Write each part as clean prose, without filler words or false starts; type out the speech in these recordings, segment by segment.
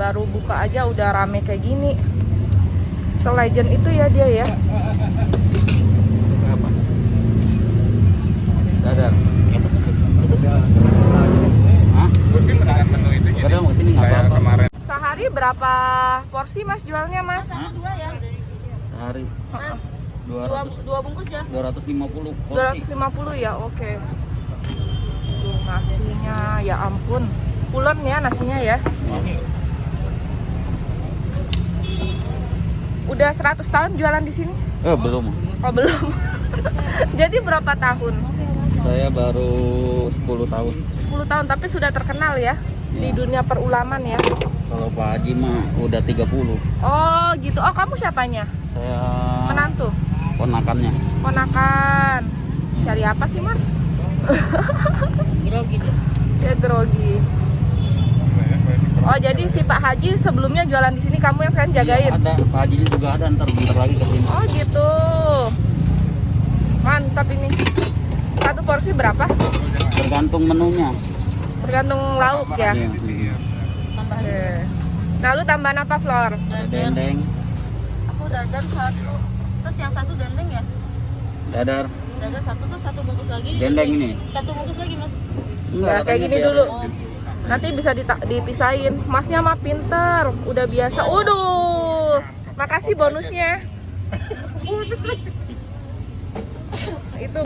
baru buka aja udah rame kayak gini. Se-legend itu ya dia ya. Berapa? Dadar. Hah? Gue sih mendingan menu itu jadi Kadang kesini nggak kayak apa-apa. kemarin. Sehari berapa porsi Mas jualnya Mas? Satu dua ya. Sehari Mas, 200 dua bungkus ya. 250 porsi. 250 ya, oke. Tuh nasinya, ya ampun. Pulen ya nasinya ya. Udah 100 tahun jualan di sini? Belum. Oh belum. Jadi berapa tahun? Saya baru 10 tahun. 10 tahun, tapi sudah terkenal ya di Ya. dunia perulaman ya. Kalau Pak Haji mah udah 30. Oh gitu. Oh kamu siapanya? Saya Menantu? ponakannya. Ponakan. Cari apa sih Mas? Grogi deh. Ya grogi. Oh jadi si Pak Haji sebelumnya jualan di sini, kamu yang sekarang jagain? Iya, ada Pak Hajinya juga ada, ntar bentar lagi ke sini. Oh gitu. Mantap ini. Satu porsi berapa? Tergantung menunya. Tergantung lauk ya. Iya. Tambahan. Oke. Nah lu tambahan apa Flor? Ada Dadar. dendeng, Aku dadar satu. Terus yang satu dendeng ya. dadar, Dadar satu terus satu bungkus lagi. dendeng ini. Satu bungkus lagi Mas. Ya, kayak katanya gini biar- dulu. Oh. Nanti bisa dipisahin. Masnya mah pinter, udah biasa. Waduh, makasih bonusnya. Itu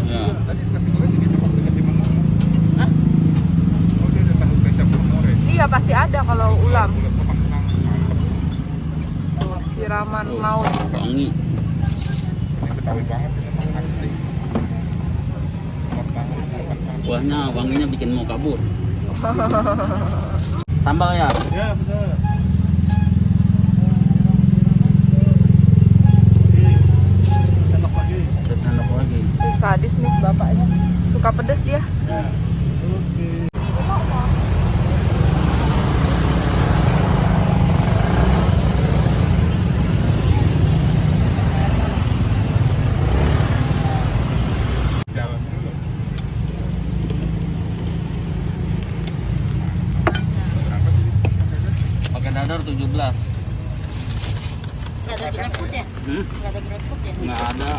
Ya. iya pasti ada kalau ulam. Tuh, siraman maut. Wangi. Betawi banget ini emang asli. Kuahnya wanginya bikin mau kabur. Sambal ya? Ya betul. Ada sendok lagi. Sadis nih bapaknya. Suka pedes dia. Jalan dulu. Berapa sih? Pakai dadar 17. Nggak ada grabfood ya? Hmm? Nggak ada grabfood ya? Nggak ada.